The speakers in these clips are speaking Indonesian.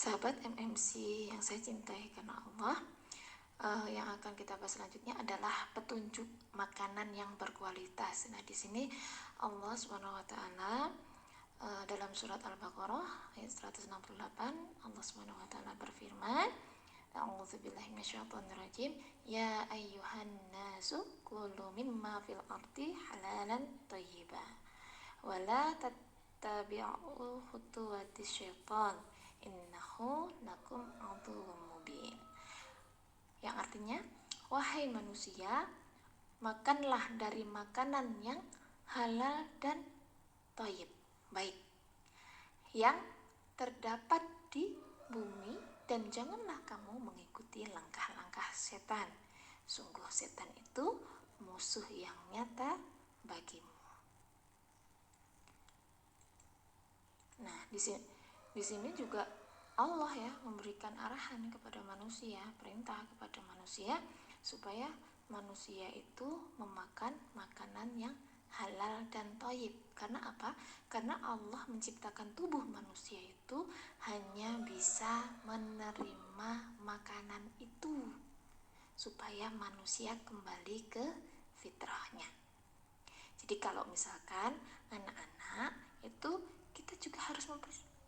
Sahabat MMC yang saya cintai karena Allah, yang akan kita bahas selanjutnya adalah petunjuk makanan yang berkualitas. Nah, di sini Allah Subhanahu wa taala dalam surat Al-Baqarah ayat 168, Allah Subhanahu wa taala berfirman, A'udzubillahi minasyaitonirrajim, ya ayyuhan nasu kulu mimma fil ardi halalan thayyiban wa la tattabi'u khutuwatis syaitan innahu lakum aduwwum mubin. Yang artinya, wahai manusia, makanlah dari makanan yang halal dan thayyib, baik, yang terdapat di bumi, dan janganlah kamu mengikuti langkah-langkah setan. Sungguh setan itu musuh yang nyata bagimu. Nah, di sini juga Allah ya memberikan arahan kepada manusia, perintah kepada manusia supaya manusia itu memakan makanan yang halal dan thayyib. Karena apa? Karena Allah menciptakan tubuh manusia itu hanya bisa menerima makanan itu supaya manusia kembali ke fitrahnya. Jadi kalau misalkan anak-anak itu kita juga harus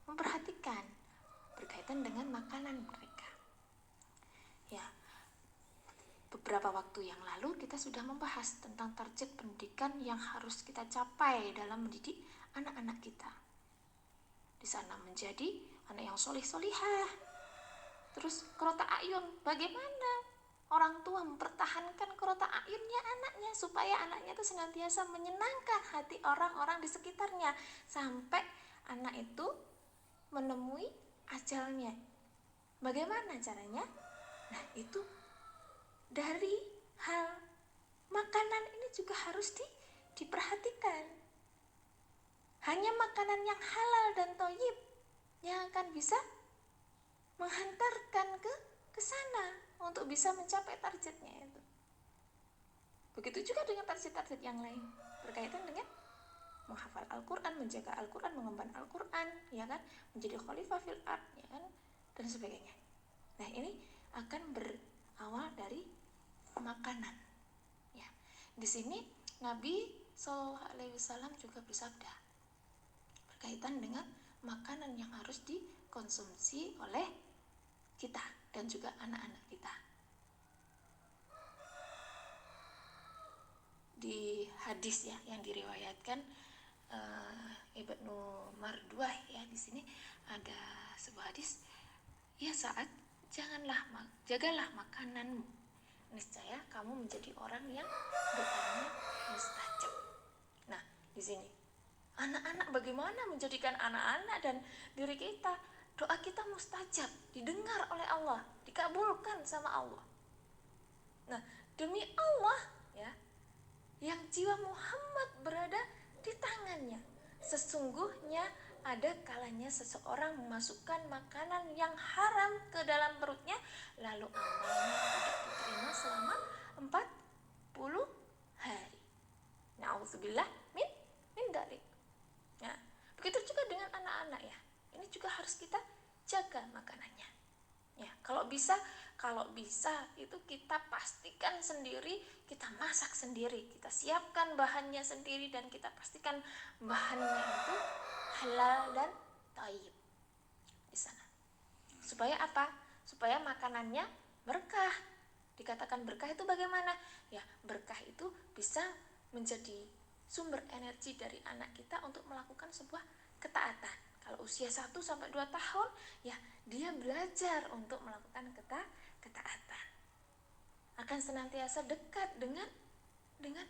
memperhatikan berkaitan dengan makanan mereka. Ya, beberapa waktu yang lalu kita sudah membahas tentang target pendidikan yang harus kita capai dalam mendidik anak-anak kita. Di sana menjadi anak yang solih-solihah. Terus qurrata a'yun, bagaimana orang tua mempertahankan qurrata a'yunnya anaknya supaya anaknya itu senantiasa menyenangkan hati orang-orang di sekitarnya sampai anak itu menemui ajalnya. Bagaimana caranya? Nah, itu dari hal makanan ini juga harus diperhatikan. Hanya makanan yang halal dan thayyib yang akan bisa menghantarkan ke sana untuk bisa mencapai targetnya itu. Begitu juga dengan target-target yang lain berkaitan dengan menghafal Al-Quran, menjaga Al-Quran, mengemban Al-Quran, ya kan, menjadi khalifah fil ard, ya kan, dan sebagainya. Nah, ini akan berawal dari makanan. Ya, di sini Nabi SAW juga bersabda berkaitan dengan makanan yang harus dikonsumsi oleh kita dan juga anak-anak kita. Di hadis ya yang diriwayatkan Ibnu Marduah ya, di sini ada sebuah hadis, ya Sa'ad, jagalah makananmu, niscaya kamu menjadi orang yang doanya mustajab. Nah, di sini anak-anak, bagaimana menjadikan anak-anak dan diri kita doa kita mustajab, didengar oleh Allah, dikabulkan sama Allah. Nah, demi Allah ya, yang jiwa Muhammad berada di tangannya, sesungguhnya ada kalanya seseorang memasukkan makanan yang haram ke dalam perutnya, lalu amalnya tidak diterima selama 40 hari. Na'udzubillah min dzalik. Nah, begitu juga dengan anak-anak ya. Ini juga harus kita jaga makanannya. Ya, kalau bisa itu kita pastikan sendiri, kita masak sendiri, kita siapkan bahannya sendiri, dan kita pastikan bahannya itu halal dan thayyib di sana. Supaya apa? Supaya makanannya berkah. Dikatakan berkah itu bagaimana? Ya, berkah itu bisa menjadi sumber energi dari anak kita untuk melakukan sebuah ketaatan. Kalau usia 1-2 tahun, ya dia belajar untuk melakukan ketaatan. Akan senantiasa dekat dengan